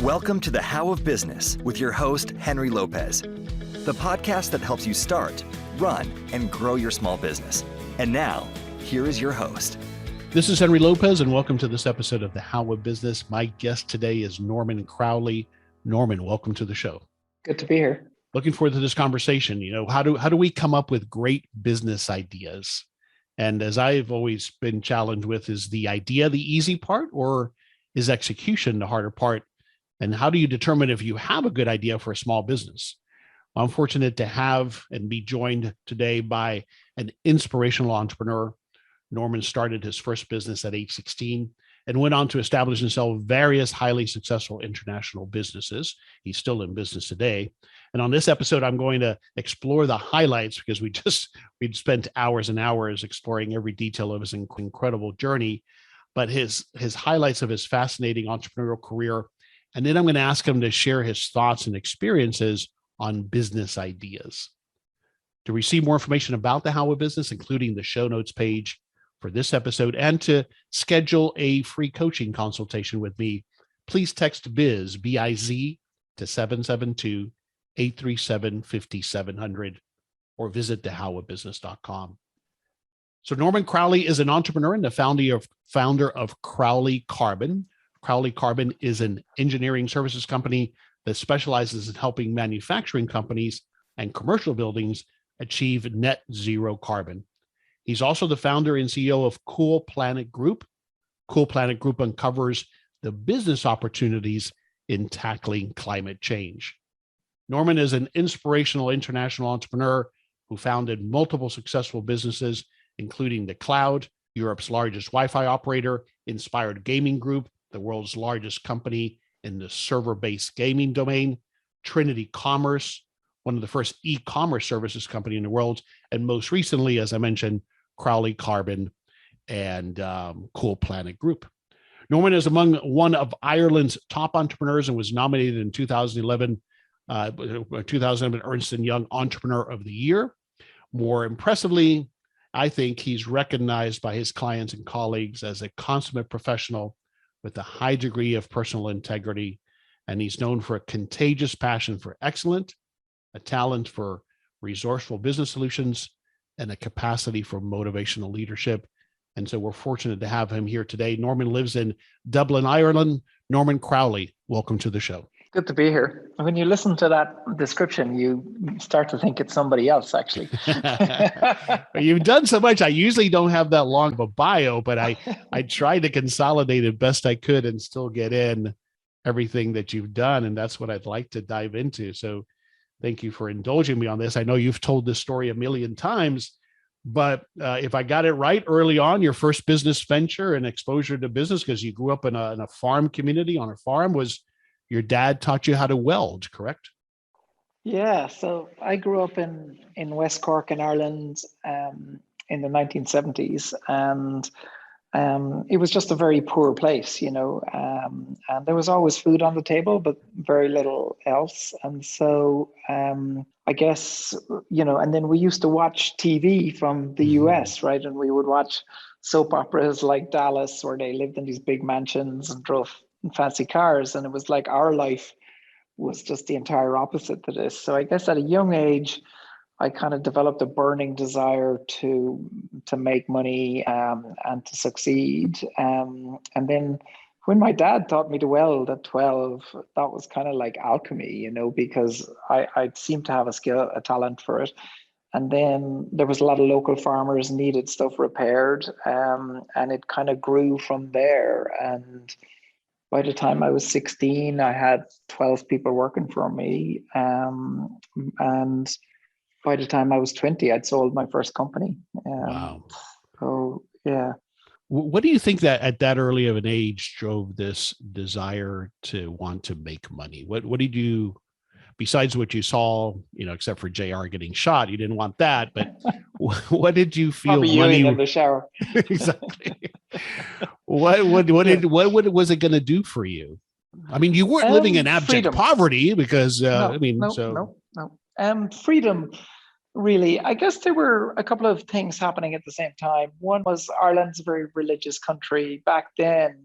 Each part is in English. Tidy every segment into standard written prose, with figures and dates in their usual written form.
Welcome to the How of Business with your host, Henry Lopez, the podcast that helps you start, run, and grow your small business. And now, here is your host. This is Henry Lopez, and welcome to this episode of the How of Business. My guest today is Norman Crowley. Norman, welcome to the show. Good to be here. Looking forward to this conversation. You know, how do we come up with great business ideas? And as I've always been challenged with, is the idea the easy part, or is execution the harder part? And how do you determine if you have a good idea for a small business? Well, I'm fortunate to have and be joined today by an inspirational entrepreneur. Norman started his first business at age 16 and went on to establish himself various highly successful international businesses. He's still in business today. And on this episode, I'm going to explore the highlights because we'd spent hours and hours exploring every detail of his incredible journey, but his highlights of his fascinating entrepreneurial career. And then I'm going to ask him to share his thoughts and experiences on business ideas. To receive more information about the How of Business, including the show notes page for this episode, and to schedule a free coaching consultation with me, please text BIZ, B-I-Z, to 772-837-5700 or visit thehowofbusiness.com. So Norman Crowley is an entrepreneur and the founder of Crowley Carbon. Crowley Carbon is an engineering services company that specializes in helping manufacturing companies and commercial buildings achieve net zero carbon. He's also the founder and CEO of Cool Planet Group. Cool Planet Group uncovers the business opportunities in tackling climate change. Norman is an inspirational international entrepreneur who founded multiple successful businesses, including The Cloud, Europe's largest Wi-Fi operator, Inspired Gaming Group, the world's largest company in the server-based gaming domain, Trinity Commerce, one of the first e-commerce services company in the world, and most recently, as I mentioned, Crowley Carbon and Cool Planet Group. Norman is among one of Ireland's top entrepreneurs and was nominated in 2011 Ernst & Young Entrepreneur of the Year. More impressively, I think he's recognized by his clients and colleagues as a consummate professional with a high degree of personal integrity, and he's known for a contagious passion for excellence, a talent for resourceful business solutions, and a capacity for motivational leadership. And so we're fortunate to have him here today. Norman lives in Dublin, Ireland. Norman Crowley, welcome to the show. Good to be here. When you listen to that description, you start to think it's somebody else, actually. You've done so much. I usually don't have that long of a bio, but I tried to consolidate it best I could and still get in everything that you've done. And that's what I'd like to dive into. So thank you for indulging me on this. I know you've told this story a million times, but if I got it right early on, your first business venture and exposure to business, because you grew up in a farm community on a farm, was your dad taught you how to weld, correct? Yeah, so I grew up in West Cork in Ireland in the 1970s, and it was just a very poor place, you know, and there was always food on the table, but very little else. And so I guess, you know, and then we used to watch TV from the US, right? And we would watch soap operas like Dallas, where they lived in these big mansions and drove fancy cars. And it was like our life was just the entire opposite to this. So I guess at a young age, I kind of developed a burning desire to make money and to succeed. And then when my dad taught me to weld at 12, that was kind of like alchemy, you know, because I seemed to have a talent for it. And then there was a lot of local farmers needed stuff repaired, and it kind of grew from there. And by the time I was 16, I had 12 people working for me. And by the time I was 20, I'd sold my first company. Wow. So, yeah. What do you think that at that early of an age drove this desire to want to make money? What did you, besides what you saw, you know, except for JR getting shot, you didn't want that, but what did you feel money in the shower? Exactly. What was it going to do for you? I mean, you weren't living in abject freedom. Poverty because No. freedom. really. I guess there were a couple of things happening at the same time. One was Ireland's a very religious country back then.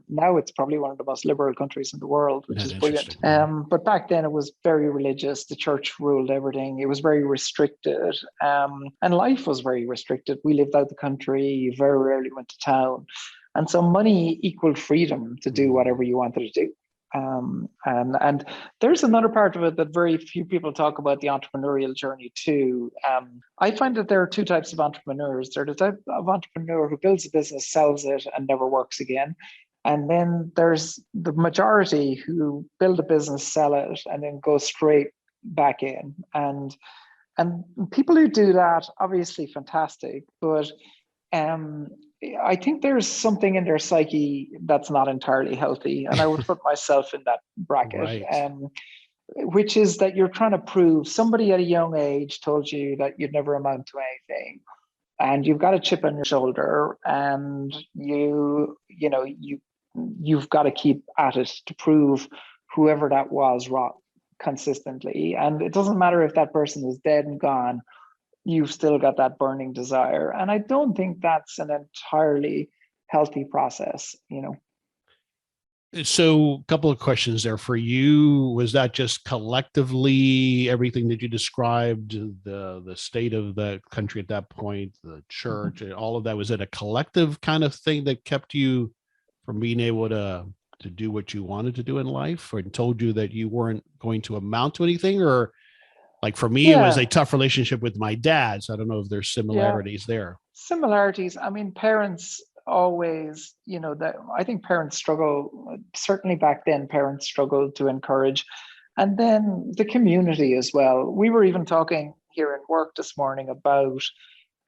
Now it's probably one of the most liberal countries in the world, which That's is brilliant. interesting. But back then it was very religious. The church ruled everything. It was very restricted, and life was very restricted. We lived out the country. You very rarely went to town, and so money equaled freedom to do whatever you wanted to do. And there's another part of it that very few people talk about, the entrepreneurial journey too. I find that there are two types of entrepreneurs. There's the type of entrepreneur who builds a business, sells it, and never works again. And then there's the majority who build a business, sell it, and then go straight back in. And people who do that, obviously fantastic, but I think there's something in their psyche that's not entirely healthy, and I would put myself in that bracket. Right. Which is that you're trying to prove, somebody at a young age told you that you'd never amount to anything, and you've got a chip on your shoulder, and you've got to keep at it to prove whoever that was wrong consistently. And it doesn't matter if that person is dead and gone, you've still got that burning desire. And I don't think that's an entirely healthy process, So a couple of questions there for you. Was that just collectively everything that you described, the state of the country at that point, the church, and all of that? Was it a collective kind of thing that kept you from being able to do what you wanted to do in life, or told you that you weren't going to amount to anything? Or like for me, it was a tough relationship with my dad. So I don't know if there's similarities there. Similarities. I mean, parents always, that I think parents struggle, certainly back then, parents struggled to encourage. And then the community as well. We were even talking here in work this morning about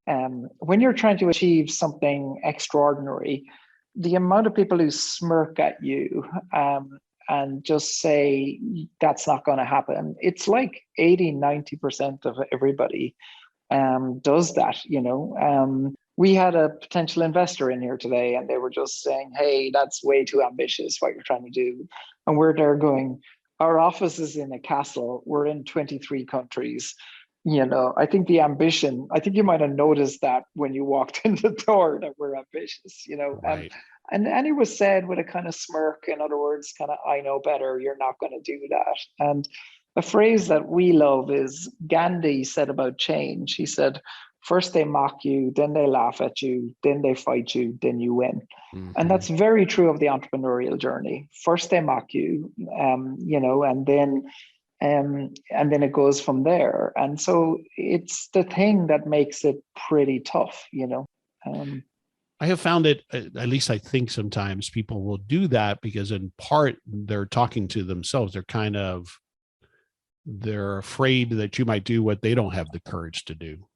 when you're trying to achieve something extraordinary, the amount of people who smirk at you and just say, that's not going to happen. It's like 80-90% of everybody does that, we had a potential investor in here today, and they were just saying, hey, that's way too ambitious what you're trying to do. And we're there going, our office is in a castle. We're in 23 countries. I think the ambition, I think you might have noticed that when you walked in the door that we're ambitious, Right. and it was said with a kind of smirk, in other words, kind of, I know better, you're not going to do that. And a phrase that we love is Gandhi said about change. He said, first they mock you, then they laugh at you, then they fight you, then you win. Mm-hmm. And that's very true of the entrepreneurial journey. First they mock you, and then it goes from there. And so it's the thing that makes it pretty tough, I have found it, at least I think sometimes people will do that because in part they're talking to themselves. They're afraid that you might do what they don't have the courage to do.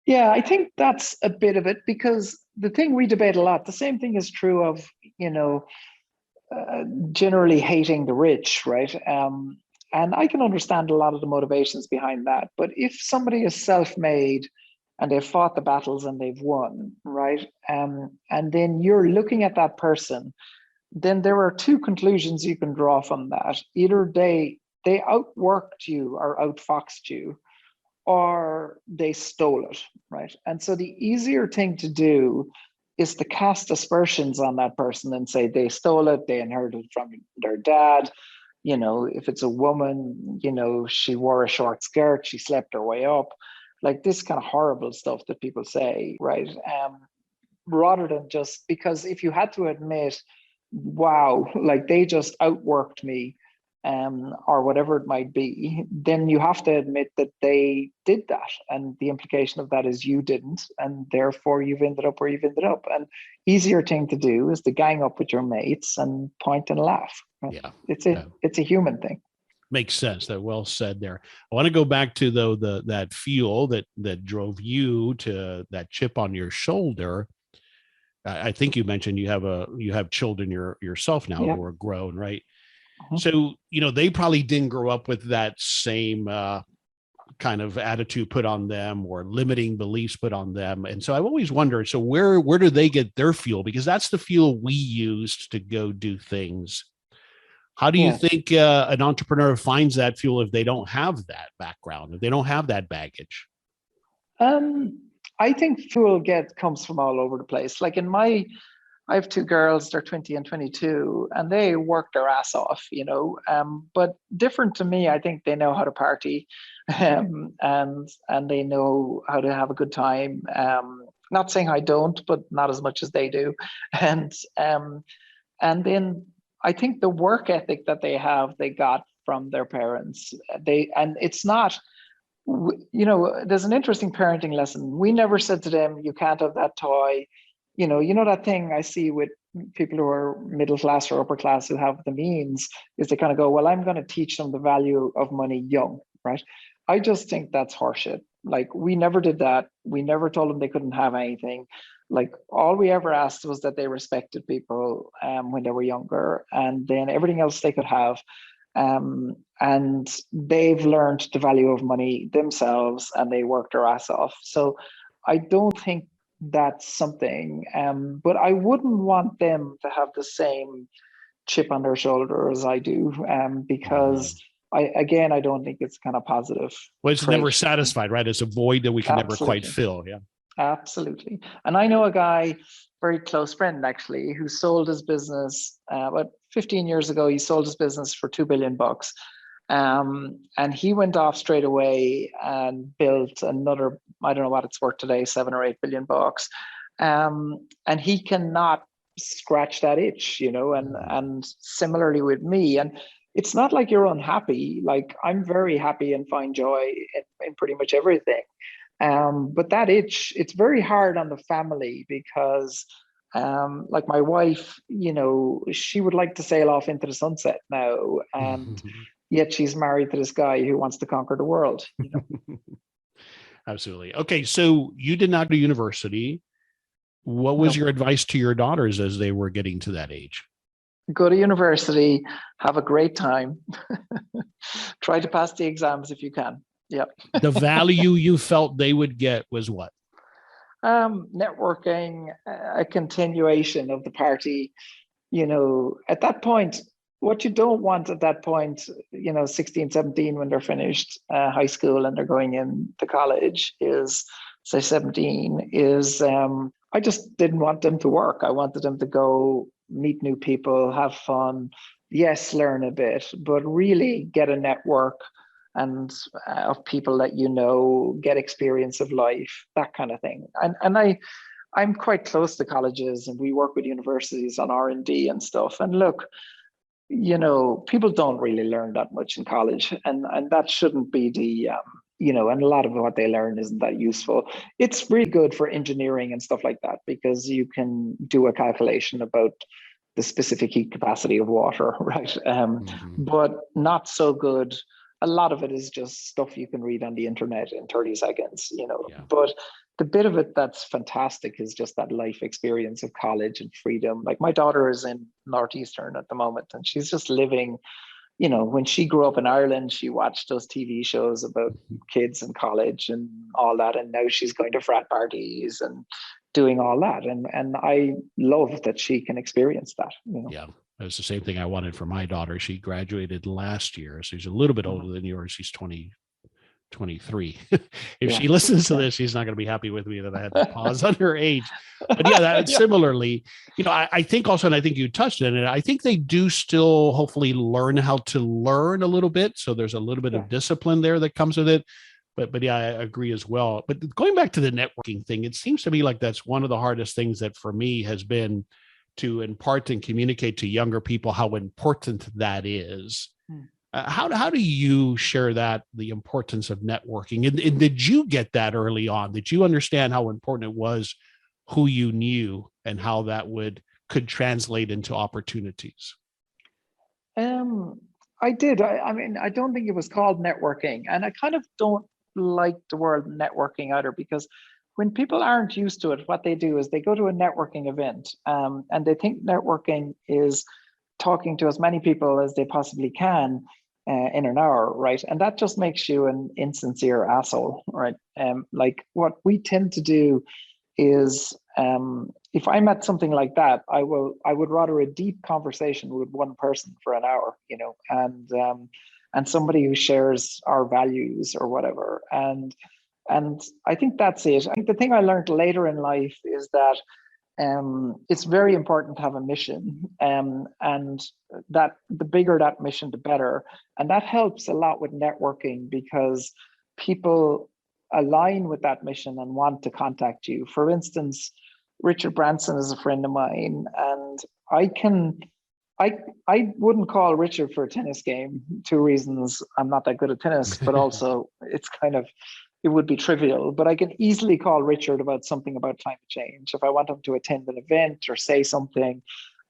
Yeah, I think that's a bit of it, because the thing we debate a lot, the same thing is true of, generally hating the rich, right? And I can understand a lot of the motivations behind that. But if somebody is self-made and they've fought the battles and they've won, right? And then you're looking at that person, then there are two conclusions you can draw from that. Either they outworked you or outfoxed you, or they stole it, right? And so the easier thing to do is to cast aspersions on that person and say they stole it, they inherited it from their dad. If it's a woman, she wore a short skirt, she slept her way up, like this kind of horrible stuff that people say, right? Rather than just, because if you had to admit, wow, like they just outworked me, or whatever it might be, then you have to admit that they did that. And the implication of that is you didn't, and therefore you've ended up where you've ended up. And easier thing to do is to gang up with your mates and point and laugh. Yeah. It's a human thing. Makes sense. That well said there. I want to go back to that fuel that drove you to that chip on your shoulder. I think you mentioned you have children yourself now who are grown, right? Mm-hmm. So, they probably didn't grow up with that same kind of attitude put on them or limiting beliefs put on them. And so I've always wondered, so where do they get their fuel? Because that's the fuel we used to go do things. How do you Yeah. think an entrepreneur finds that fuel if they don't have that background, if they don't have that baggage? I think comes from all over the place. Like I have two girls, they're 20 and 22, and they work their ass off, but different to me, I think they know how to party, and they know how to have a good time. Not saying I don't, but not as much as they do. And and then I think the work ethic that they got from their parents. And it's not, there's an interesting parenting lesson. We never said to them, you can't have that toy. You know that thing I see with people who are middle class or upper class who have the means, is they kind of go, well, I'm going to teach them the value of money young, right? I just think that's horseshit. Like, we never did that. We never told them they couldn't have anything. Like, all we ever asked was that they respected people when they were younger, and then everything else they could have. And they've learned the value of money themselves, and they worked their ass off. So I don't think that's something, but I wouldn't want them to have the same chip on their shoulder as I do, because I don't think it's kind of positive. Well, it's trait. never satisfied, right? It's a void that we can never quite Absolutely. fill. Yeah. Absolutely. And I know a guy, very close friend actually, who sold his business about 15 years ago. He sold his business for $2 billion. And he went off straight away and built another, I don't know what it's worth today, 7 or 8 billion bucks. And he cannot scratch that itch, and similarly with me. And it's not like you're unhappy. Like, I'm very happy and find joy in pretty much everything. But that itch, it's very hard on the family, because like my wife, she would like to sail off into the sunset now, and yet she's married to this guy who wants to conquer the world. Absolutely. Okay, so you did not go to university. What was your advice to your daughters as they were getting to that age? Go to university, have a great time, try to pass the exams if you can. Yep. The value you felt they would get was what? Networking, a continuation of the party. At that point, what you don't want at that point, 16, 17, when they're finished high school and they're going into college, is, say 17, is I just didn't want them to work. I wanted them to go meet new people, have fun, yes, learn a bit, but really get a network and of people that get experience of life, that kind of thing. And I'm quite close to colleges, and we work with universities on R&D and stuff. And look, people don't really learn that much in college, and that shouldn't be the and a lot of what they learn isn't that useful. It's really good for engineering and stuff like that, because you can do a calculation about the specific heat capacity of water, right? But not so good. A lot of it is just stuff you can read on the internet in 30 seconds, Yeah. But the bit of it that's fantastic is just that life experience of college and freedom. Like, my daughter is in Northeastern at the moment, and she's just living, when she grew up in Ireland, she watched those TV shows about kids in college and all that. And now she's going to frat parties and doing all that. And I love that she can experience that. Yeah. It was the same thing I wanted for my daughter. She graduated last year. So she's a little bit older than yours. She's 23. If she listens to this, she's not going to be happy with me that I had to pause on her age. But yeah, that similarly, I think also, and I think you touched on it, I think they do still hopefully learn how to learn a little bit. So there's a little bit of discipline there that comes with it. But yeah, I agree as well. But going back to the networking thing, it seems to me like that's one of the hardest things that for me has been to impart and communicate to younger people how important that is. How do you share that, the importance of networking? And did you get that early on? Did you understand how important it was, who you knew, and how that could translate into opportunities? I did. I mean, I don't think it was called networking, and I kind of don't like the word networking either, because when people aren't used to it, what they do is they go to a networking event, and they think networking is talking to as many people as they possibly can in an hour, right? And that just makes you an insincere asshole, right? Like, what we tend to do is if I met something like that, I would rather a deep conversation with one person for an hour, and somebody who shares our values or whatever. And I think that's it. I think the thing I learned later in life is that it's very important to have a mission, and that the bigger that mission, the better. And that helps a lot with networking because people align with that mission and want to contact you. For instance, Richard Branson is a friend of mine, and I wouldn't call Richard for a tennis game. Two reasons: I'm not that good at tennis, but also it would be trivial. But I can easily call Richard about something about climate change. If I want him to attend an event or say something,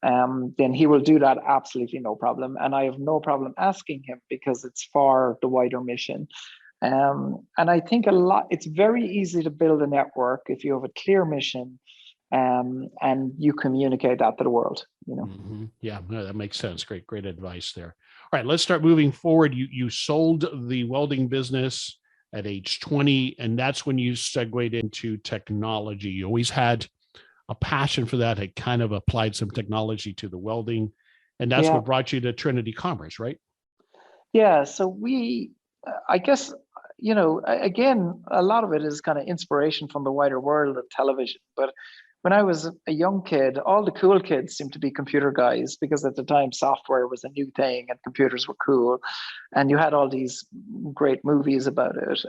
then he will do that absolutely no problem. And I have no problem asking him because it's for the wider mission. And I think it's very easy to build a network if you have a clear mission, and you communicate that to the world. Mm-hmm. Yeah, no, that makes sense. Great advice there. All right, let's start moving forward. You sold the welding business at age 20, and that's when you segued into technology. You always had a passion for that, had kind of applied some technology to the welding, and that's what brought you to Trinity Commerce, right? Yeah, so I guess, again, a lot of it is kind of inspiration from the wider world of television. But when I was a young kid, all the cool kids seemed to be computer guys because at the time software was a new thing and computers were cool. And you had all these great movies about it.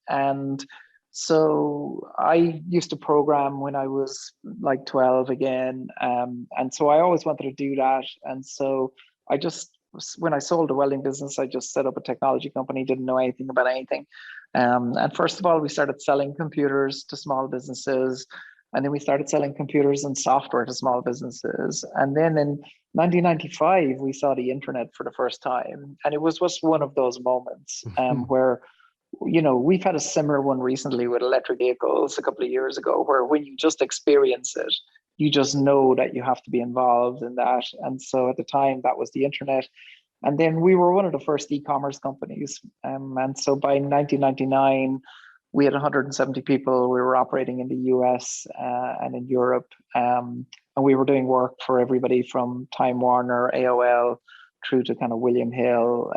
And so I used to program when I was like 12 again. And so I always wanted to do that. And so when I sold the welding business, I just set up a technology company, didn't know anything about anything. And first of all, we started selling computers to small businesses. And then we started selling computers and software to small businesses. And then in 1995, we saw the internet for the first time. And it was just one of those moments where, we've had a similar one recently with electric vehicles a couple of years ago, where when you just experience it, you just know that you have to be involved in that. And so at the time, that was the internet. And then we were one of the first e-commerce companies. And so by 1999, we had 170 people. We were operating in the US and in Europe. And we were doing work for everybody from Time Warner, AOL, through to kind of William Hill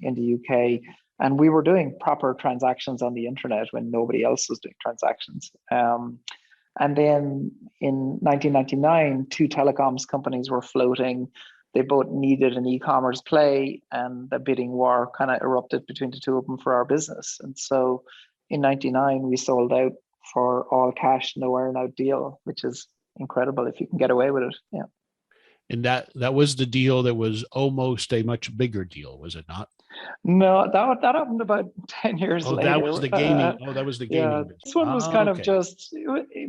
in the UK. And we were doing proper transactions on the internet when nobody else was doing transactions. And then in 1999, two telecoms companies were floating. They both needed an e-commerce play, and the bidding war kind of erupted between the two of them for our business. And so in 99, we sold out for all cash, no earn-out deal, which is incredible if you can get away with it. Yeah. And that was the deal that was almost a much bigger deal, was it not? No, that happened about 10 years later. That was the gaming. That was the gaming. Yeah, this one was kind of just,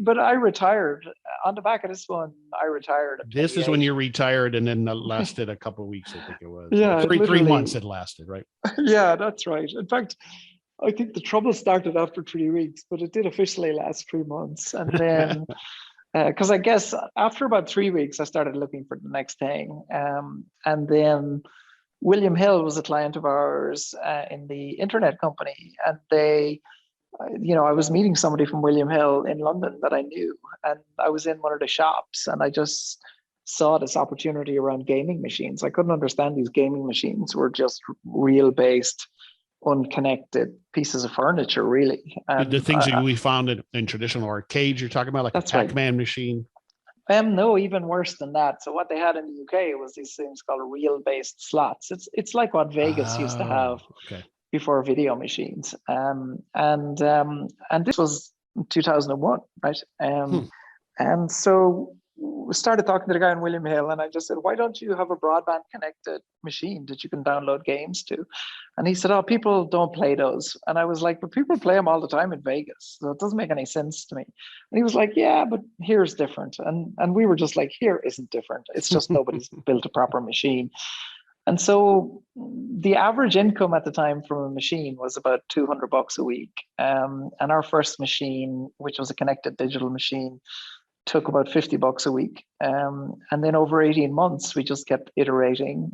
but I retired. On the back of this one, I retired. This is when you retired, and then that lasted a couple of weeks, I think it was. Yeah, three months it lasted, right? Yeah, that's right. In fact, I think the trouble started after 3 weeks, but it did officially last 3 months. And then, because I guess after about 3 weeks, I started looking for the next thing. And then William Hill was a client of ours in the internet company. And I was meeting somebody from William Hill in London that I knew. And I was in one of the shops, and I just saw this opportunity around gaming machines. I couldn't understand these gaming machines were just real-based, unconnected pieces of furniture, really. And the things that we found in traditional arcades, you're talking about, like a Pac-Man machine? No, even worse than that. So what they had in the UK was these things called real-based slots. It's like what Vegas used to have before video machines. And this was 2001, right? And so we started talking to the guy in William Hill, and I just said, why don't you have a broadband connected machine that you can download games to? And he said, oh, people don't play those. And I was like, but people play them all the time in Vegas, so it doesn't make any sense to me. And he was like, yeah, but here's different. And we were just like, here isn't different. It's just nobody's built a proper machine. And so the average income at the time from a machine was about $200 a week. And our first machine, which was a connected digital machine, took about $50 a week. And then over 18 months, we just kept iterating.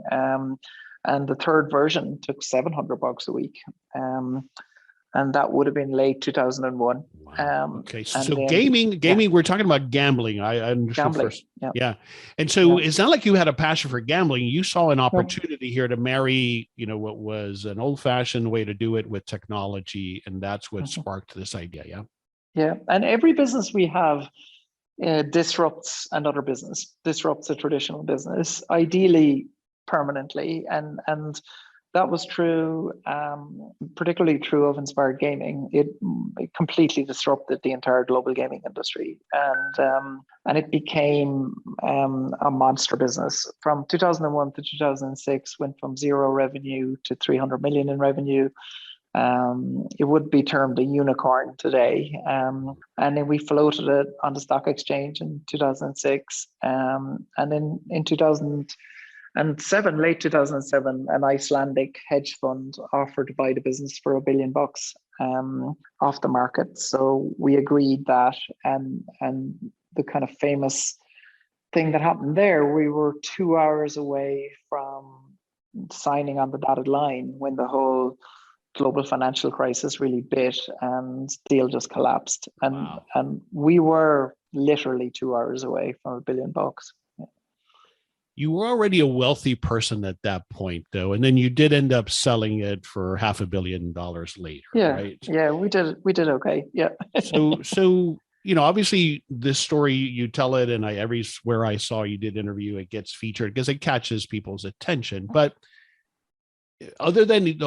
And the third version took $700 a week. And and that would have been late 2001. Wow. Okay. So then, gaming, we're talking about gambling. I understood gambling, first. Yeah. And so it's not like you had a passion for gambling. You saw an No. opportunity here to marry, what was an old fashioned way to do it with technology. And that's what sparked this idea. Yeah. Yeah. And every business we have disrupts another business, disrupts a traditional business, ideally permanently. And that was true, particularly true of Inspired Gaming. It completely disrupted the entire global gaming industry, and it became a monster business. From 2001 to 2006, went from zero revenue to 300 million in revenue. It would be termed a unicorn today, and then we floated it on the stock exchange in 2006, and then in 2007, late 2007, an Icelandic hedge fund offered to buy the business for $1 billion off the market. So we agreed that, and the kind of famous thing that happened there, we were 2 hours away from signing on the dotted line when the whole global financial crisis really bit and the deal just collapsed. And we were literally 2 hours away from $1 billion. You were already a wealthy person at that point, though, and then you did end up selling it for $500 million later. Yeah, right? Yeah, we did okay. Yeah. so obviously this story, you tell it, and everywhere I saw you did interview, it gets featured because it catches people's attention. But other than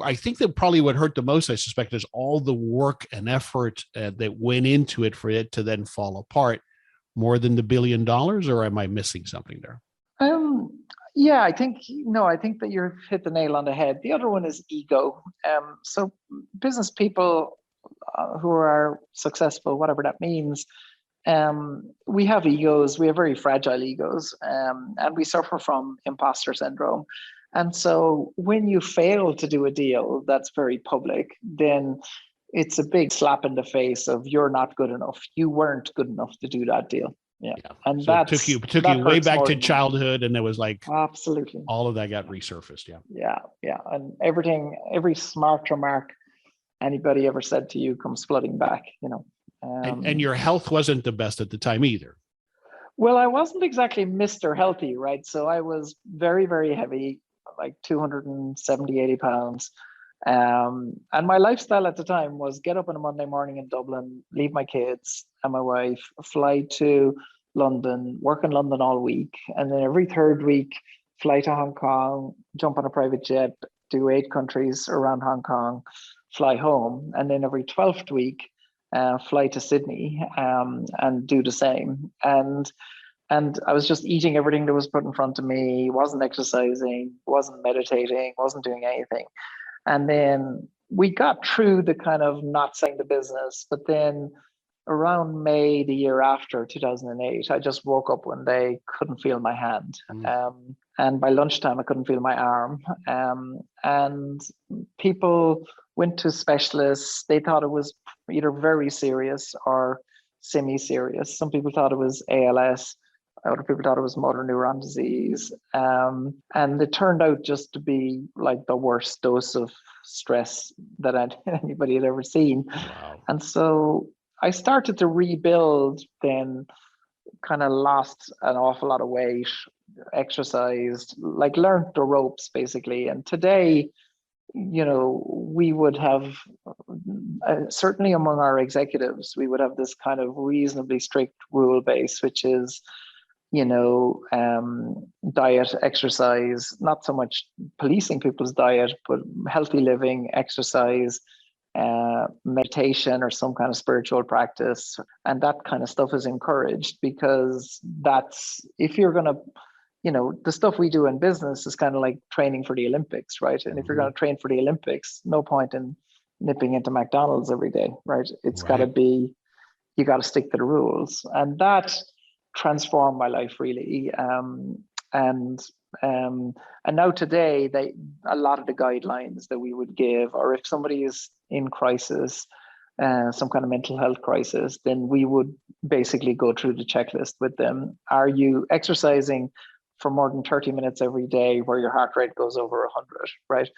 I think that probably what hurt the most, I suspect, is all the work and effort that went into it for it to then fall apart. More than the $1 billion, or am I missing something there? Yeah, I think that you've hit the nail on the head. The other one is ego. So business people who are successful, whatever that means, we have egos. We have very fragile egos, and we suffer from imposter syndrome. And so when you fail to do a deal that's very public, then it's a big slap in the face of you're not good enough. You weren't good enough to do that deal. Yeah. And so that took you way back to childhood, and it was like absolutely all of that got resurfaced. Yeah. And every smart remark anybody ever said to you comes flooding back, and your health wasn't the best at the time either. Well, I wasn't exactly Mr. Healthy, right? So I was very, very heavy, like 270, 80 pounds. And my lifestyle at the time was get up on a Monday morning in Dublin, leave my kids and my wife, fly to London, work in London all week, and then every third week fly to Hong Kong, jump on a private jet, do 8 countries around Hong Kong, fly home, and then every 12th week fly to Sydney and do the same. And I was just eating everything that was put in front of me, wasn't exercising, wasn't meditating, wasn't doing anything. And then we got through the kind of not selling the business, but then around May the year after, 2008, I just woke up one day, couldn't feel my hand. And by lunchtime, I couldn't feel my arm. And people went to specialists. They thought it was either very serious or semi-serious. Some people thought it was ALS. Other people thought it was motor neuron disease. And it turned out just to be like the worst dose of stress that anybody had ever seen. Wow. And so I started to rebuild, then kind of lost an awful lot of weight, exercised, like learned the ropes basically. And today, we would have, certainly among our executives, we would have this kind of reasonably strict rule base, which is, diet, exercise, not so much policing people's diet, but healthy living, exercise, meditation, or some kind of spiritual practice. And that kind of stuff is encouraged, because that's, if you're going to, the stuff we do in business is kind of like training for the Olympics, right? And if you're going to train for the Olympics, no point in nipping into McDonald's every day, right? It's got to be, you got to stick to the rules. And that transformed my life really. And now today, a lot of the guidelines that we would give, or if somebody is in crisis, some kind of mental health crisis, then we would basically go through the checklist with them. Are you exercising for more than 30 minutes every day where your heart rate goes over 100, right?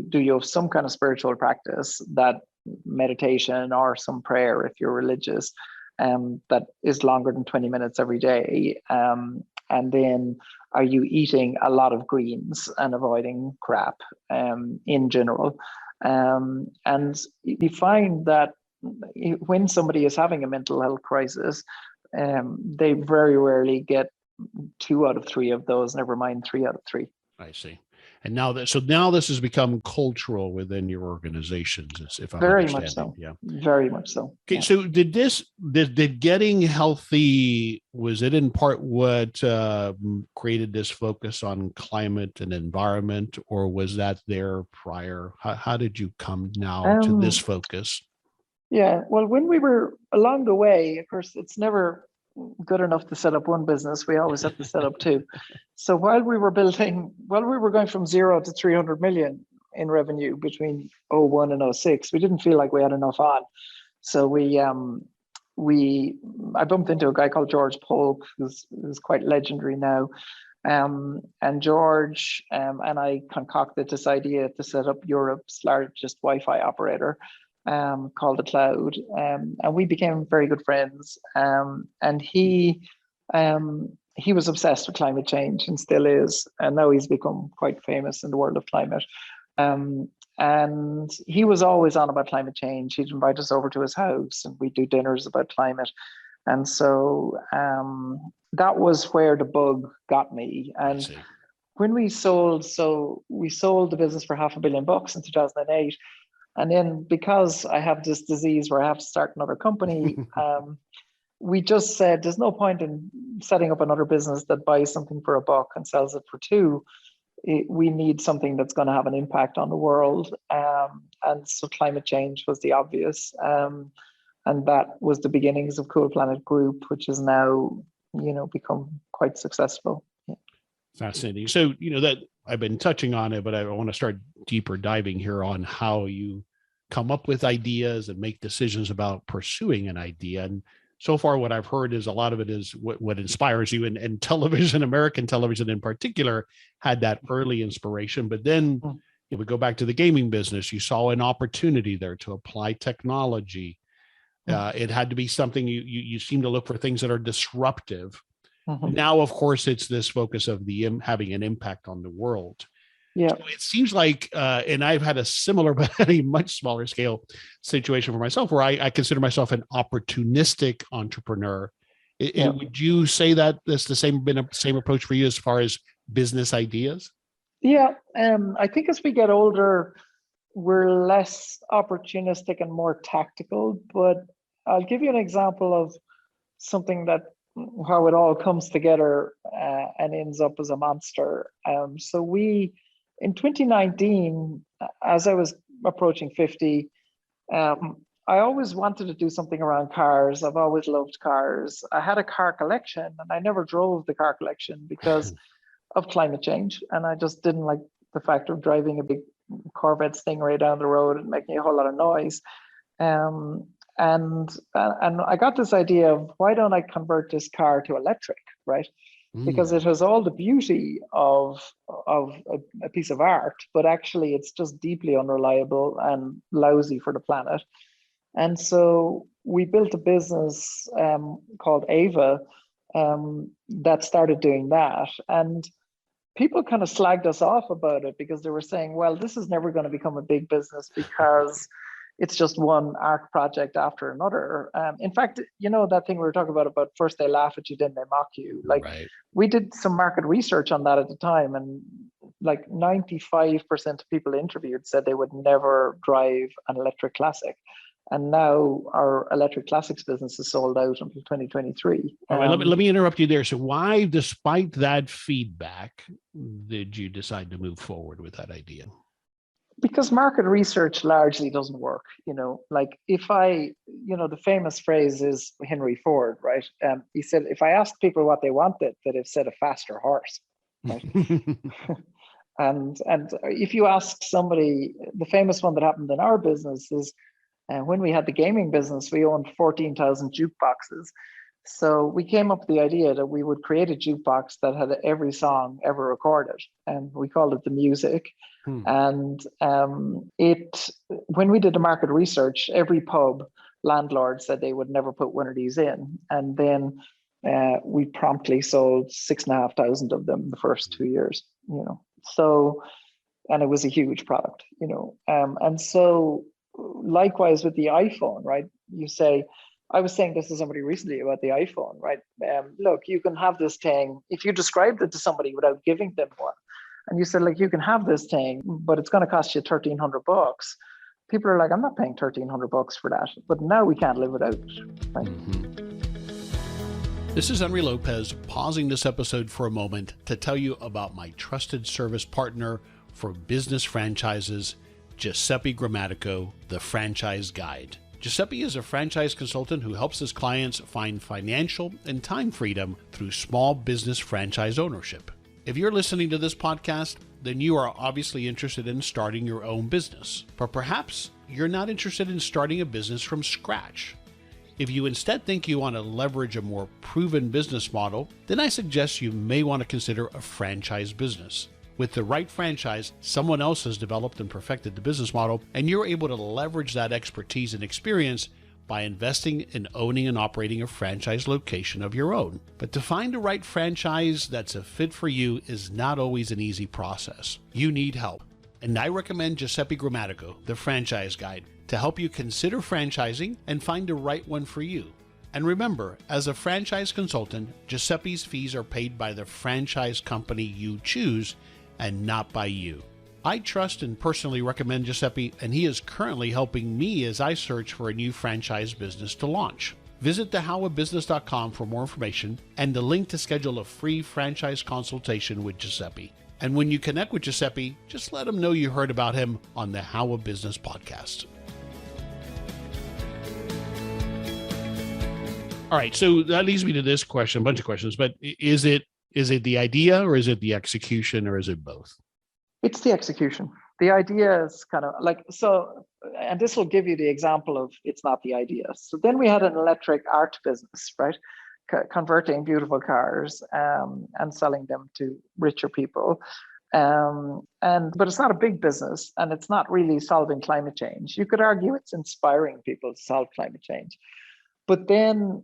Do you have some kind of spiritual practice, that meditation or some prayer if you're religious, that is longer than 20 minutes every day? And then are you eating a lot of greens and avoiding crap in general? And you find that when somebody is having a mental health crisis, they very rarely get 2 out of 3 of those, never mind 3 out of 3. I see. And now now this has become cultural within your organizations, if I'm Very understanding. much so. Yeah. Very much so. Okay. Yeah. So did getting healthy, was it in part what created this focus on climate and environment, or was that there prior? How did you come now to this focus? Yeah. Well, when we were along the way, of course, it's never good enough to set up one business. We always have to set up 2. So while we were going from 0 to 300 million in revenue between 01 and 06, we didn't feel like we had enough on. So I bumped into a guy called George Polk, who's quite legendary now. And George and I concocted this idea to set up Europe's largest Wi-Fi operator, called The Cloud, and we became very good friends. And he was obsessed with climate change and still is, and now he's become quite famous in the world of climate. And he was always on about climate change. He'd invite us over to his house and we'd do dinners about climate. And so that was where the bug got me. And when we sold the business for $500 million in 2008. And then because I have this disease where I have to start another company, we just said there's no point in setting up another business that buys something for $1 and sells it for $2. We need something that's going to have an impact on the world. And so climate change was the obvious. And that was the beginnings of Cool Planet Group, which is now, become quite successful. Yeah. Fascinating. So, that I've been touching on it, but I want to start deeper diving here on how you come up with ideas and make decisions about pursuing an idea. And so far, what I've heard is a lot of it is what inspires you, and television, American television in particular, had that early inspiration. But then if we go back to the gaming business, you saw an opportunity there to apply technology. It had to be something you seem to look for things that are disruptive. Now, of course, it's this focus of having an impact on the world. Yeah. So it seems like, and I've had a similar, but at a much smaller scale situation for myself, where I consider myself an opportunistic entrepreneur. Would you say that that's been a same approach for you as far as business ideas? Yeah. I think as we get older, we're less opportunistic and more tactical. But I'll give you an example of something that how it all comes together and ends up as a monster. So in 2019, as I was approaching 50, I always wanted to do something around cars. I've always loved cars. I had a car collection and I never drove the car collection because of climate change. And I just didn't like the fact of driving a big Corvette Stingray down the road and making a whole lot of noise. And I got this idea of why don't I convert this car to electric, right? Because it has all the beauty of a piece of art, but actually it's just deeply unreliable and lousy for the planet. And so we built a business called Ava that started doing that. And people kind of slagged us off about it because they were saying, well, this is never going to become a big business because it's just one art project after another. In fact, that thing we were talking about first they laugh at you, then they mock you. Like right. We did some market research on that at the time, and like 95% of people interviewed said they would never drive an electric classic. And now our electric classics business is sold out until 2023. All right, let me interrupt you there. So why, despite that feedback, did you decide to move forward with that idea? Because market research largely doesn't work. Like the famous phrase is Henry Ford, right? He said, if I asked people what they wanted, they'd have said a faster horse, right? and if you ask somebody, the famous one that happened in our business is when we had the gaming business, we owned 14,000 jukeboxes. So we came up with the idea that we would create a jukebox that had every song ever recorded, and we called it the music. And when we did the market research, every pub landlord said they would never put one of these in. And then we promptly sold 6,500 of them the first 2 years, So, and it was a huge product, And so likewise with the iPhone, right? I was saying this to somebody recently about the iPhone, right? Look, you can have this thing. If you described it to somebody without giving them one, and you said, like, you can have this thing, but it's going to cost you $1,300. People are like, I'm not paying $1,300 for that. But now we can't live without it, right? This is Henry Lopez, pausing this episode for a moment to tell you about my trusted service partner for business franchises, Giuseppe Grammatico, the Franchise Guide. Giuseppe is a franchise consultant who helps his clients find financial and time freedom through small business franchise ownership. If you're listening to this podcast, then you are obviously interested in starting your own business, but perhaps you're not interested in starting a business from scratch. If you instead think you want to leverage a more proven business model, then I suggest you may want to consider a franchise business. With the right franchise, someone else has developed and perfected the business model, and you're able to leverage that expertise and experience by investing in owning and operating a franchise location of your own. But to find the right franchise that's a fit for you is not always an easy process. You need help. And I recommend Giuseppe Grammatico, the Franchise Guide, to help you consider franchising and find the right one for you. And remember, as a franchise consultant, Giuseppe's fees are paid by the franchise company you choose and not by you. I trust and personally recommend Giuseppe, and he is currently helping me as I search for a new franchise business to launch. Visit thehowabusiness.com for more information and the link to schedule a free franchise consultation with Giuseppe. And when you connect with Giuseppe, just let him know you heard about him on the How a Business podcast. All right, so that leads me to this question, a bunch of questions, but is it the idea, or is it the execution, or is it both? It's the execution. The idea is kind of like, so, and this will give you the example of it's not the idea. So then we had an electric art business, right? Converting beautiful cars and selling them to richer people. But it's not a big business, and it's not really solving climate change. You could argue it's inspiring people to solve climate change. But then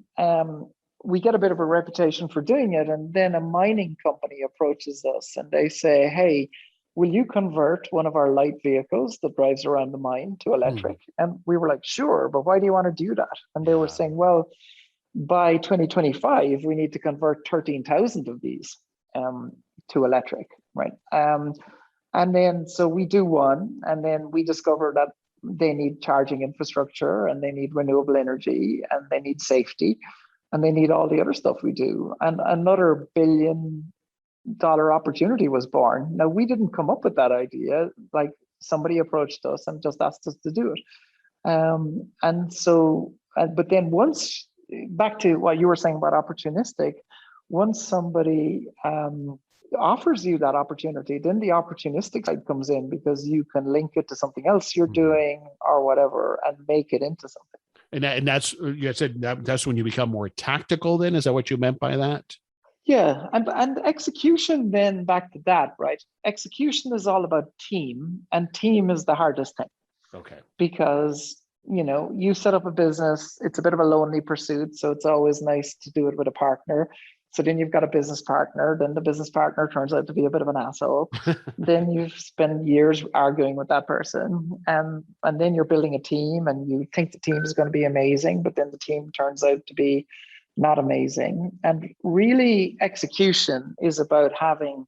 we get a bit of a reputation for doing it. And then a mining company approaches us and they say, hey, will you convert one of our light vehicles that drives around the mine to electric? And we were like, sure, but why do you want to do that? And they were saying, well, by 2025, we need to convert 13,000 of these to electric, right? And then, so we do one, and then we discover that they need charging infrastructure, and they need renewable energy, and they need safety, and they need all the other stuff we do. And another $1 billion opportunity was born. Now, we didn't come up with that idea. Like, somebody approached us and just asked us to do it. And so, but then once, back to what you were saying about opportunistic, once somebody offers you that opportunity, then the opportunistic side comes in, because you can link it to something else you're doing or whatever and make it into something. And that's, you said that's when you become more tactical then? Is that what you meant by that? Yeah. And execution, then back to that, right? Execution is all about team, and team is the hardest thing. Okay. Because, you set up a business, it's a bit of a lonely pursuit. So it's always nice to do it with a partner. So then you've got a business partner, then the business partner turns out to be a bit of an asshole. Then you've spent years arguing with that person. And then you're building a team, and you think the team is going to be amazing, but then the team turns out to be not amazing. And really, execution is about having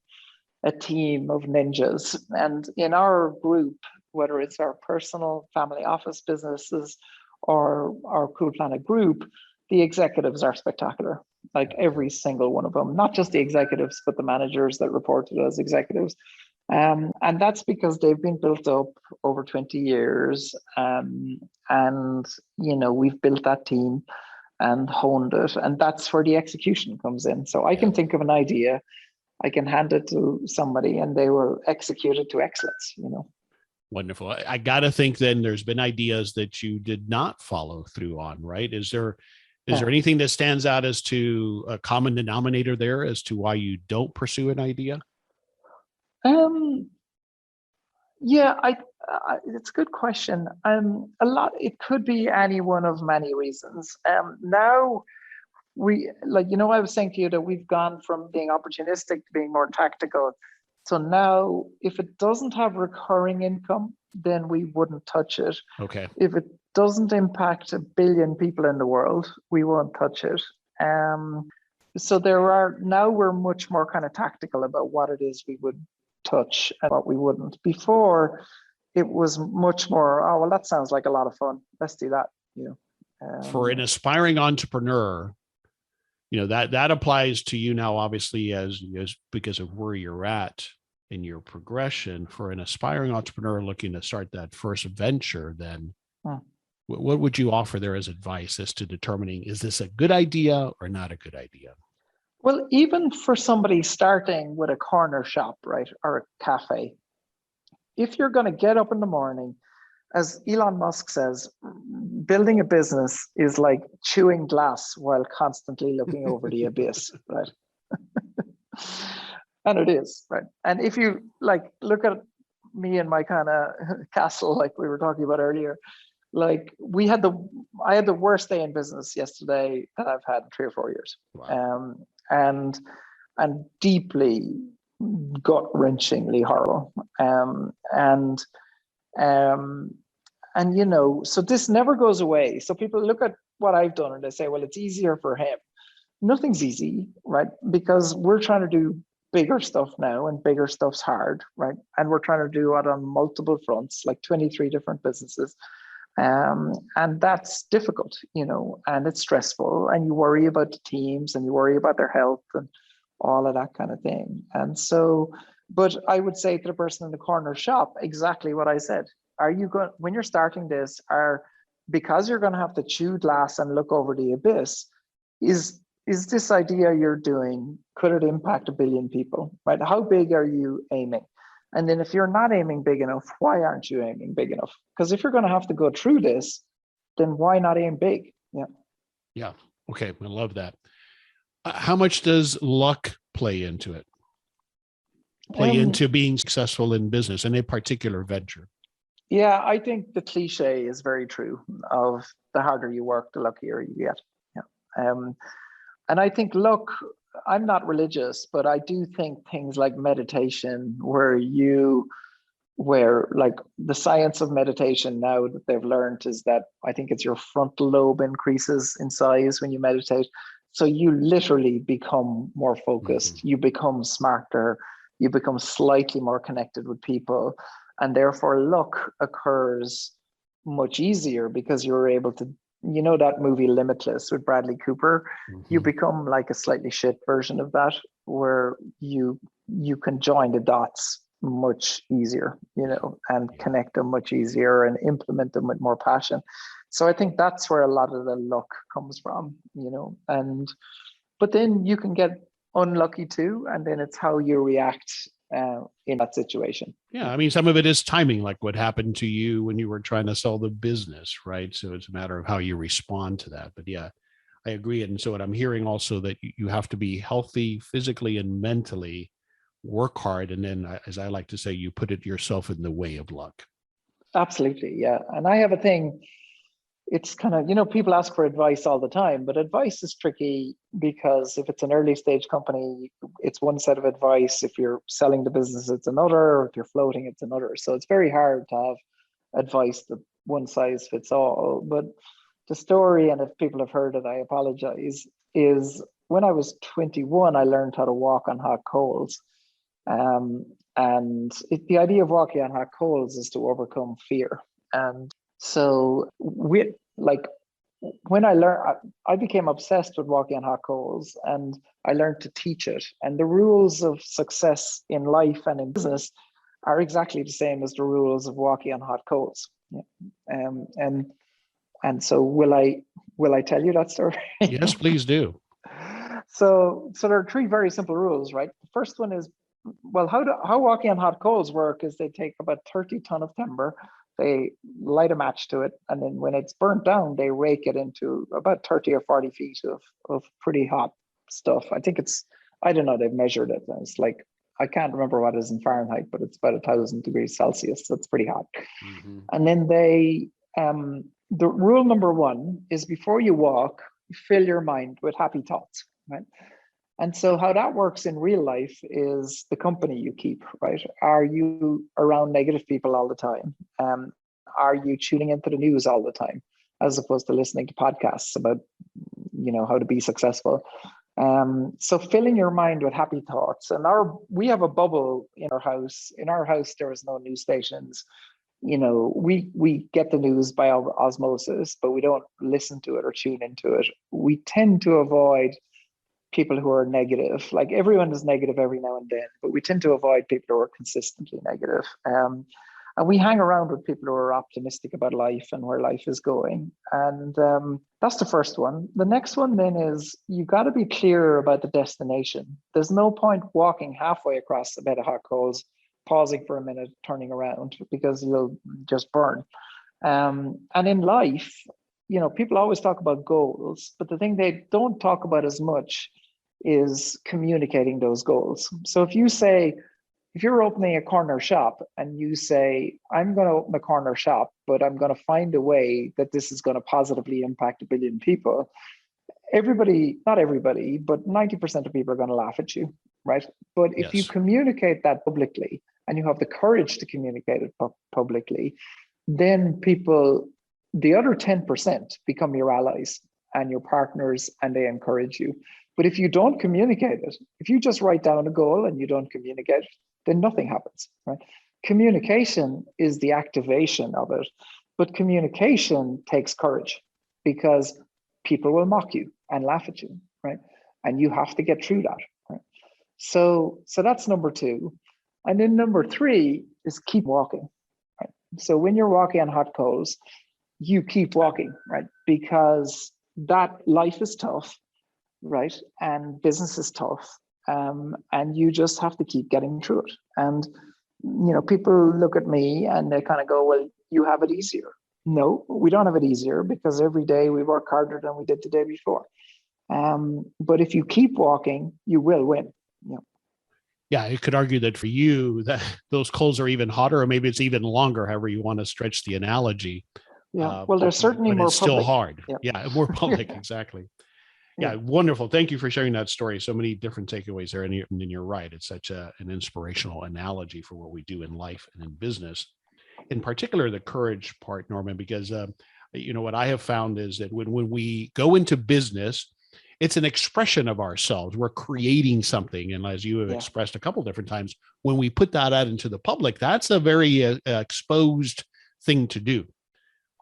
a team of ninjas. And in our group, whether it's our personal family office businesses or our Cool Planet group, the executives are spectacular. Like, every single one of them, not just the executives, but the managers that report to those executives. And that's because they've been built up over 20 years. And, we've built that team and honed it. And that's where the execution comes in. So I can think of an idea, I can hand it to somebody, and they will execute it to excellence, Wonderful. I got to think then there's been ideas that you did not follow through on, right? Is there Is there anything that stands out as to a common denominator there as to why you don't pursue an idea? Yeah, it's a good question. It could be any one of many reasons. Now I was saying to you that we've gone from being opportunistic to being more tactical. So now, if it doesn't have recurring income, then we wouldn't touch it. Okay. If it doesn't impact 1 billion people in the world, we won't touch it. So we're much more kind of tactical about what it is we would touch and what we wouldn't. Before, it was much more, oh, well, that sounds like a lot of fun. Let's do that. For an aspiring entrepreneur, that applies to you now, obviously, as because of where you're at in your progression. For an aspiring entrepreneur looking to start that first venture, then what would you offer there as advice as to determining, is this a good idea or not a good idea? Well, even for somebody starting with a corner shop, right, or a cafe, if you're going to get up in the morning, as Elon Musk says, building a business is like chewing glass while constantly looking over the abyss, right? And it is, right? And if you look at me and my kind of castle, like we were talking about earlier, I had the worst day in business yesterday that I've had in 3 or 4 years. Wow. And deeply gut-wrenchingly horrible. So this never goes away. So people look at what I've done and they say, well, it's easier for him. Nothing's easy, right? Because we're trying to do bigger stuff now, and bigger stuff's hard, right? And we're trying to do it on multiple fronts, like 23 different businesses. And that's difficult, and it's stressful, and you worry about the teams and you worry about their health and all of that kind of thing. And so, but I would say to the person in the corner shop exactly what I said. When you're starting this, because you're going to have to chew glass and look over the abyss, is this idea you're doing, could it impact 1 billion people, right? How big are you aiming? And then if you're not aiming big enough, why aren't you aiming big enough? Because if you're going to have to go through this, then why not aim big? Yeah. Yeah. Okay. I love that. How much does luck play into it? Into being successful in business, in a particular venture? Yeah, I think the cliche is very true of the harder you work, the luckier you get. Yeah. And I think luck, I'm not religious, but I do think things like meditation, where the science of meditation now that they've learned is that I think it's your frontal lobe increases in size when you meditate. So you literally become more focused, you become smarter, you become slightly more connected with people. And therefore luck occurs much easier because you're able to, that movie Limitless with Bradley Cooper, you become like a slightly shit version of that, where you can join the dots much easier, and connect them much easier and implement them with more passion. So I think that's where a lot of the luck comes from, but then you can get unlucky too, and then it's how you react in that situation. Yeah, I mean, some of it is timing, like what happened to you when you were trying to sell the business, right? So it's a matter of how you respond to that. But yeah, I agree. And so what I'm hearing also, that you have to be healthy physically and mentally, work hard, and then, as I like to say, you put it yourself in the way of luck. Absolutely, yeah. And I have a thing. It's kind of, people ask for advice all the time, but advice is tricky because if it's an early stage company, it's one set of advice. If you're selling the business, it's another. Or if you're floating, it's another. So it's very hard to have advice that one size fits all. But the story, and if people have heard it, I apologize, is when I was 21, I learned how to walk on hot coals. The idea of walking on hot coals is to overcome fear. And so when I learned, I became obsessed with walking on hot coals, and I learned to teach it. And the rules of success in life and in business are exactly the same as the rules of walking on hot coals. Yeah. And so will I tell you that story? Yes, please do. So there are 3 very simple rules, right? The first one is, well, how walking on hot coals work is they take about 30 ton of timber, They light a match to it, and then when it's burnt down, they rake it into about 30 or 40 feet of pretty hot stuff. I don't know, they've measured it. And it's like, I can't remember what it is in Fahrenheit, but it's about 1,000 degrees Celsius. So it's pretty hot. Mm-hmm. And then the rule number one is before you walk, fill your mind with happy thoughts, right? And so how that works in real life is the company you keep, right? Are you around negative people all the time? Are you tuning into the news all the time, as opposed to listening to podcasts about, how to be successful? So filling your mind with happy thoughts. And we have a bubble in our house. In our house, there is no news stations. We get the news by osmosis, but we don't listen to it or tune into it. We tend to avoid people who are negative. Like, everyone is negative every now and then, but we tend to avoid people who are consistently negative. And we hang around with people who are optimistic about life and where life is going. And that's the first one. The next one then is, you got to be clear about the destination. There's no point walking halfway across a bed of hot coals, pausing for a minute, turning around, because you'll just burn. And in life, people always talk about goals, but the thing they don't talk about as much is communicating those goals. So if you're opening a corner shop and you say, I'm going to open a corner shop, but I'm going to find a way that this is going to positively impact 1 billion people, not everybody, but 90% of people are going to laugh at you, right? But if you communicate that publicly, and you have the courage to communicate it publicly, then people, the other 10%, become your allies and your partners, and they encourage you. But if you don't communicate it, if you just write down a goal and you don't communicate it, then nothing happens, right? Communication is the activation of it, but communication takes courage, because people will mock you and laugh at you, right? And you have to get through that, right? So that's number two. And then number three is keep walking, right? So when you're walking on hot coals, you keep walking, right? Because that life is tough, right? And business is tough. And you just have to keep getting through it. And, people look at me and they kind of go, well, you have it easier. No, we don't have it easier, because every day we work harder than we did the day before. But if you keep walking, you will win. Yeah, you could argue that for you, that those coals are even hotter, or maybe it's even longer, however you want to stretch the analogy. Yeah, well, they're certainly more it's public. Still hard. Yep. Yeah, more public, exactly. Yeah, wonderful. Thank you for sharing that story. So many different takeaways there. And you're right. It's such an inspirational analogy for what we do in life and in business. In particular, the courage part, Norman, because, what I have found is that when we go into business, it's an expression of ourselves. We're creating something. And as you have expressed a couple different times, when we put that out into the public, that's a very exposed thing to do.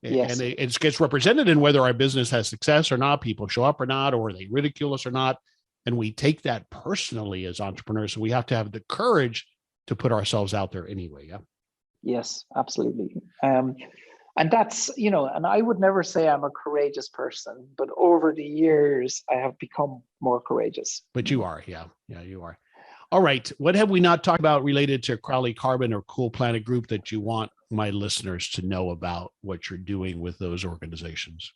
Yes. And it gets represented in whether our business has success or not, people show up or not, or they ridicule us or not. And we take that personally as entrepreneurs. So we have to have the courage to put ourselves out there anyway. Yeah. Yes, absolutely. And that's, and I would never say I'm a courageous person, but over the years, I have become more courageous. But you are. Yeah. Yeah, you are. All right. What have we not talked about related to Crowley Carbon or Cool Planet Group that you want my listeners to know about what you're doing with those organizations?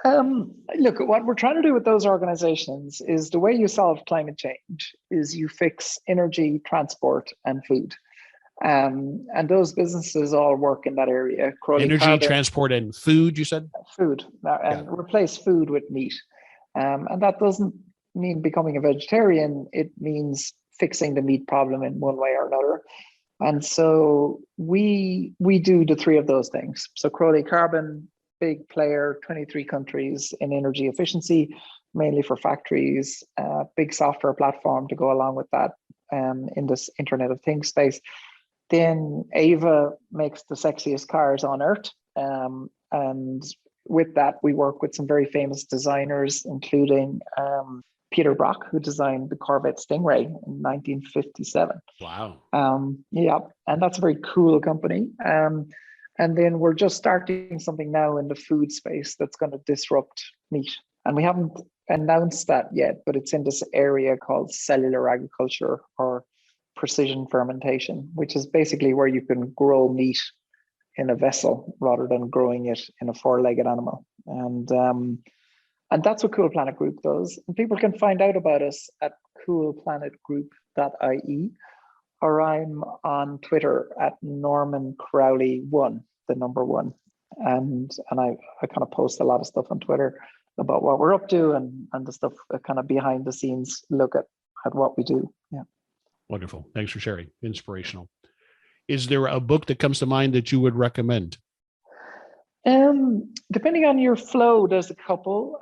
Look, what we're trying to do with those organizations is, the way you solve climate change is you fix energy, transport, and food. And those businesses all work in that area. Crowley Energy, Carbon, transport, and food, you said? Food, and replace food with meat. And that doesn't mean becoming a vegetarian. It means fixing the meat problem in one way or another. And so we do the three of those things. So Crowley Carbon, big player, 23 countries in energy efficiency, mainly for factories, big software platform to go along with that in this Internet of Things space. Then Ava makes the sexiest cars on earth. And with that, we work with some very famous designers, including Peter Brock, who designed the Corvette Stingray in 1957. Wow. Yeah, and that's a very cool company. And then we're just starting something now in the food space that's going to disrupt meat. And we haven't announced that yet, but it's in this area called cellular agriculture, or precision fermentation, which is basically where you can grow meat in a vessel rather than growing it in a four-legged animal. And that's what Cool Planet Group does. And people can find out about us at coolplanetgroup.ie, or I'm on Twitter at Norman Crowley 1, the number 1. And I kind of post a lot of stuff on Twitter about what we're up to and the stuff kind of behind the scenes look at what we do. Yeah. Wonderful. Thanks for sharing. Inspirational. Is there a book that comes to mind that you would recommend? Depending on your flow, there's a couple.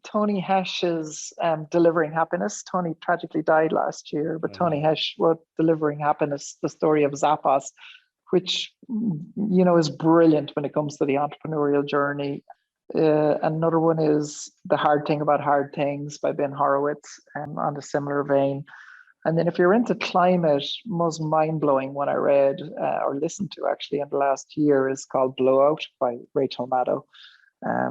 Tony Hesh's Delivering Happiness. Tony tragically died last year, but Tony Hesh wrote Delivering Happiness, the story of Zappos, which, is brilliant when it comes to the entrepreneurial journey. Another one is The Hard Thing About Hard Things by Ben Horowitz, on a similar vein. And then if you're into climate, most mind-blowing one I read or listened to actually in the last year is called Blowout by Rachel Maddow.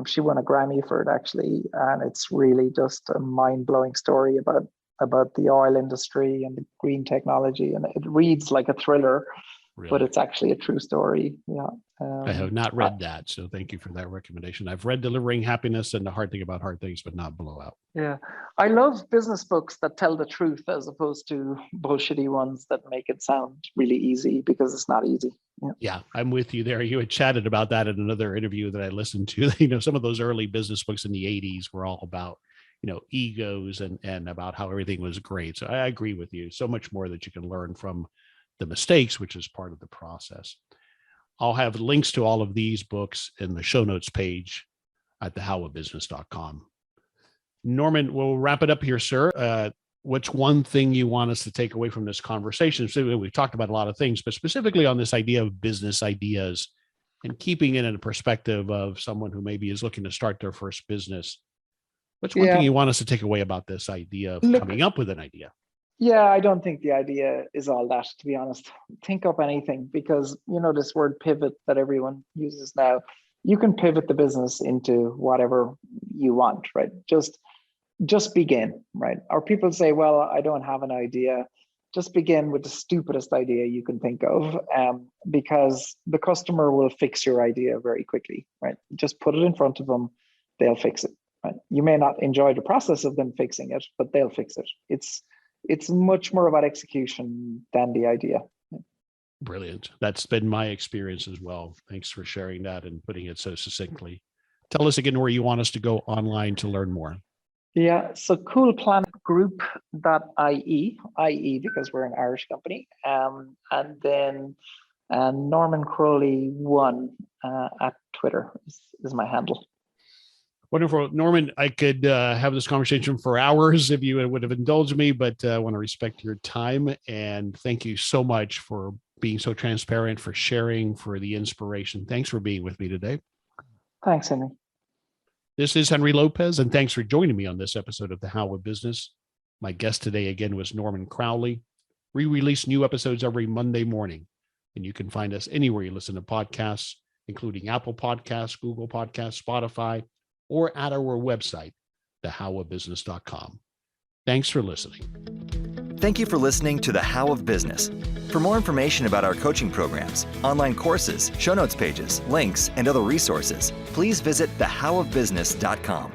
She won a Grammy for it actually, and it's really just a mind-blowing story about the oil industry and the green technology. And it reads like a thriller, really? But it's actually a true story. Yeah. I have not read that, so thank you for that recommendation. I've read Delivering Happiness and The Hard Thing About Hard Things, but not Blowout. Yeah, I love business books that tell the truth as opposed to bullshitty ones that make it sound really easy, because it's not easy. Yeah, I'm with you there. You had chatted about that in another interview that I listened to. Some of those early business books in the 80s were all about, egos and about how everything was great. So I agree with you. So much more that you can learn from the mistakes, which is part of the process. I'll have links to all of these books in the show notes page at thehowofbusiness.com. Norman, we'll wrap it up here, sir. What's one thing you want us to take away from this conversation? So we've talked about a lot of things, but specifically on this idea of business ideas and keeping it in a perspective of someone who maybe is looking to start their first business. What's one thing you want us to take away about this idea of coming up with an idea? Yeah, I don't think the idea is all that, to be honest. Think up anything, because this word pivot that everyone uses now, you can pivot the business into whatever you want, right? Just begin, right? Or people say, well, I don't have an idea. Just begin with the stupidest idea you can think of, because the customer will fix your idea very quickly, right? Just put it in front of them, they'll fix it, right? You may not enjoy the process of them fixing it, but they'll fix it. It's much more about execution than the idea. Brilliant. That's been my experience as well. Thanks for sharing that and putting it so succinctly. Tell us again where you want us to go online to learn more. Yeah, so coolplanetgroup.ie, because we're an Irish company, and then Norman Crowley 1 at Twitter is my handle. Wonderful. Norman, I could have this conversation for hours if you would have indulged me, but I want to respect your time. And thank you so much for being so transparent, for sharing, for the inspiration. Thanks for being with me today. Thanks, Henry. This is Henry Lopez, and thanks for joining me on this episode of The How of Business. My guest today again was Norman Crowley. We release new episodes every Monday morning, and you can find us anywhere you listen to podcasts, including Apple Podcasts, Google Podcasts, Spotify, or at our website, thehowofbusiness.com. Thanks for listening. Thank you for listening to The How of Business. For more information about our coaching programs, online courses, show notes pages, links, and other resources, please visit thehowofbusiness.com.